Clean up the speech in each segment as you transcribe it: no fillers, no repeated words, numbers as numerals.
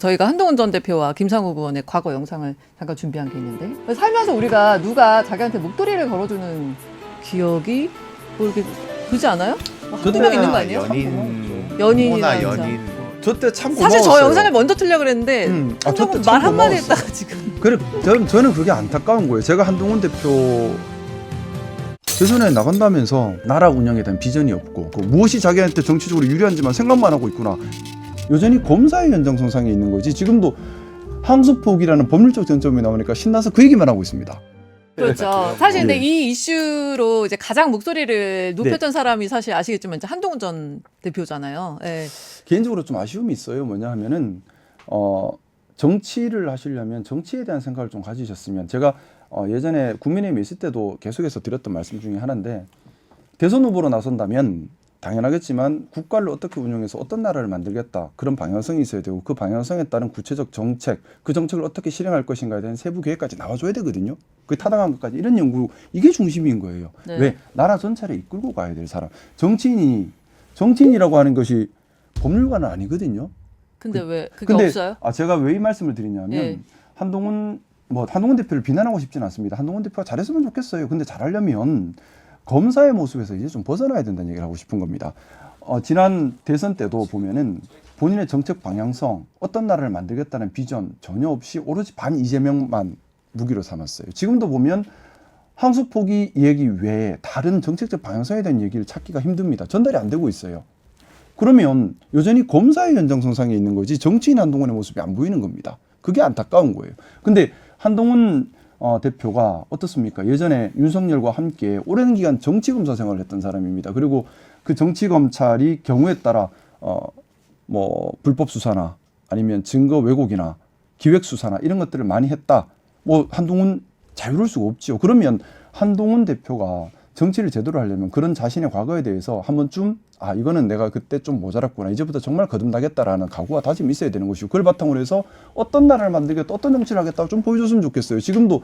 저희가 한동훈 전 대표와 김상욱 의원의 과거 영상을 잠깐 준비한 게 있는데, 살면서 우리가 누가 자기한테 목도리를 걸어주는 기억이 뭐 이렇게 그지 않아요? 뭐 한두 명 있는 거 아니에요? 연인이나 연인. 저때 참 사실 고마웠어요. 저 영상을 먼저 틀려 그랬는데 한동훈 말 한마디 했다가 지금 그래, 저는 그게 안타까운 거예요. 제가 한동훈 대표 대선에 나간다면서 나라 운영에 대한 비전이 없고 무엇이 자기한테 정치적으로 유리한지만 생각만 하고 있구나. 여전히 검사의 연장선상에 있는 거지. 지금도 항소폭이라는 법률적 쟁점이 나오니까 신나서 그 얘기만 하고 있습니다. 그렇죠. 사실 근데 예. 이 이슈로 이제 가장 목소리를 높였던 사람이 사실 아시겠지만 이제 한동훈 전 대표잖아요. 예. 개인적으로 좀 아쉬움이 있어요. 뭐냐 하면은 정치를 하시려면 정치에 대한 생각을 좀 가지셨으면, 제가 예전에 국민의힘에 있을 때도 계속해서 드렸던 말씀 중에 하나인데, 대선 후보로 나선다면 당연하겠지만 국가를 어떻게 운영해서 어떤 나라를 만들겠다, 그런 방향성이 있어야 되고, 그 방향성에 따른 구체적 정책, 그 정책을 어떻게 실행할 것인가에 대한 세부 계획까지 나와줘야 되거든요. 그 타당한 것까지, 이런 연구, 이게 중심인 거예요. 네. 왜? 나라 전체를 이끌고 가야 될 사람. 정치인이라고 하는 것이 법률가는 아니거든요. 근데 왜 그게 없어요? 제가 왜 이 말씀을 드리냐면, 예. 한동훈 대표를 비난하고 싶지는 않습니다. 한동훈 대표가 잘했으면 좋겠어요. 근데 잘하려면 검사의 모습에서 이제 좀 벗어나야 된다는 얘기를 하고 싶은 겁니다. 지난 대선 때도 보면은 본인의 정책 방향성, 어떤 나라를 만들겠다는 비전 전혀 없이 오로지 반 이재명만 무기로 삼았어요. 지금도 보면 항소포기 얘기 외에 다른 정책적 방향성에 대한 얘기를 찾기가 힘듭니다. 전달이 안 되고 있어요. 그러면 여전히 검사의 연장선상에 있는 거지 정치인 한동훈의 모습이 안 보이는 겁니다. 그게 안타까운 거예요. 근데 한동훈 대표가 어떻습니까? 예전에 윤석열과 함께 오랜 기간 정치검사 생활을 했던 사람입니다. 그리고 그 정치검찰이 경우에 따라 뭐 불법 수사나 아니면 증거 왜곡이나 기획 수사나 이런 것들을 많이 했다. 뭐 한동훈 자유로울 수가 없지요. 그러면 한동훈 대표가 정치를 제대로 하려면 그런 자신의 과거에 대해서 한 번쯤 이거는 내가 그때 좀 모자랐구나, 이제부터 정말 거듭나겠다라는 각오와 다짐이 있어야 되는 것이고, 그걸 바탕으로 해서 어떤 나라를 만들겠다, 어떤 정치를 하겠다고 좀 보여줬으면 좋겠어요. 지금도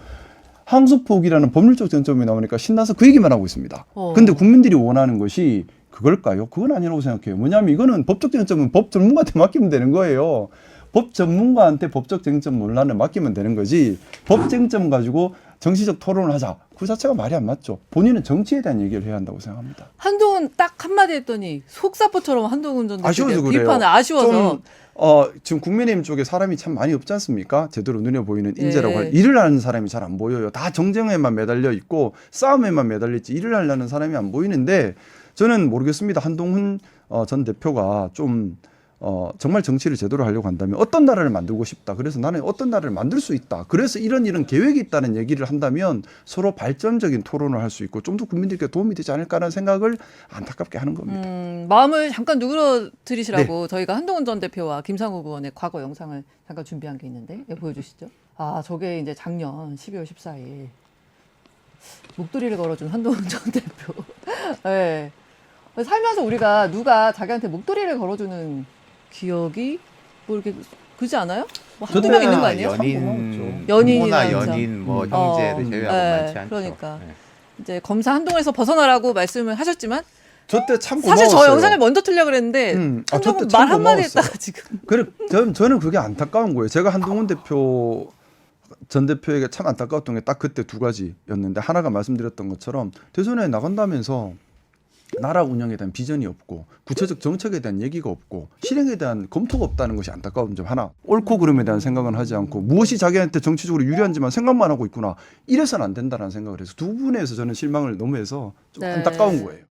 항소폭이라는 법률적 쟁점이 나오니까 신나서 그 얘기만 하고 있습니다. 근데 국민들이 원하는 것이 그걸까요? 그건 아니라고 생각해요. 뭐냐면 이거는 법적 쟁점은 법 전문가한테 맡기면 되는 거예요. 법 전문가한테 법적 쟁점 논란을 맡기면 되는 거지, 법 쟁점 가지고 정치적 토론을 하자, 그 자체가 말이 안 맞죠. 본인은 정치에 대한 얘기를 해야 한다고 생각합니다. 한동훈 딱 한마디 했더니 속사포처럼 한동훈 전 아쉬워서 대표의 그래요. 비판을 아쉬워서. 지금 국민의힘 쪽에 사람이 참 많이 없지 않습니까? 제대로 눈에 보이는 인재라고 예. 할 일을 하는 사람이 잘 안 보여요. 다 정쟁에만 매달려 있고 싸움에만 매달려 있지 일을 하려는 사람이 안 보이는데, 저는 모르겠습니다. 한동훈 전 대표가 좀 정말 정치를 제대로 하려고 한다면 어떤 나라를 만들고 싶다, 그래서 나는 어떤 나라를 만들 수 있다, 그래서 이런 계획이 있다는 얘기를 한다면 서로 발전적인 토론을 할 수 있고 좀 더 국민들께 도움이 되지 않을까라는 생각을 안타깝게 하는 겁니다. 마음을 잠깐 누그러뜨리시라고 저희가 한동훈 전 대표와 김상욱 의원의 과거 영상을 잠깐 준비한 게 있는데, 이거 보여주시죠. 저게 이제 작년 12월 14일 목도리를 걸어준 한동훈 전 대표. 네. 살면서 우리가 누가 자기한테 목도리를 걸어주는 기억이 뭐 이렇게 그지 않아요? 뭐 한두 명 있는 거 아니에요? 연인이나 연인, 뭐 형제를 제외하고 많지 않죠. 그러니까 네. 이제 검사 한동훈에서 벗어나라고 말씀을 하셨지만 저때 참 고마웠어요. 사실 저 영상을 먼저 틀려 그랬는데 한동훈 저때 참 말 한마디 고마웠어요. 했다가 지금. 그래, 저는 그게 안타까운 거예요. 제가 한동훈 전 대표에게 참 안타까웠던 게 딱 그때 두 가지였는데, 하나가 말씀드렸던 것처럼 대선에 나간다면서 나라 운영에 대한 비전이 없고 구체적 정책에 대한 얘기가 없고 실행에 대한 검토가 없다는 것이 안타까운 점 하나. 옳고 그름에 대한 생각은 하지 않고 무엇이 자기한테 정치적으로 유리한지만 생각만 하고 있구나, 이래서는 안 된다는 생각을 해서 두 분에서 저는 실망을 너무 해서 좀 네. 안타까운 거예요.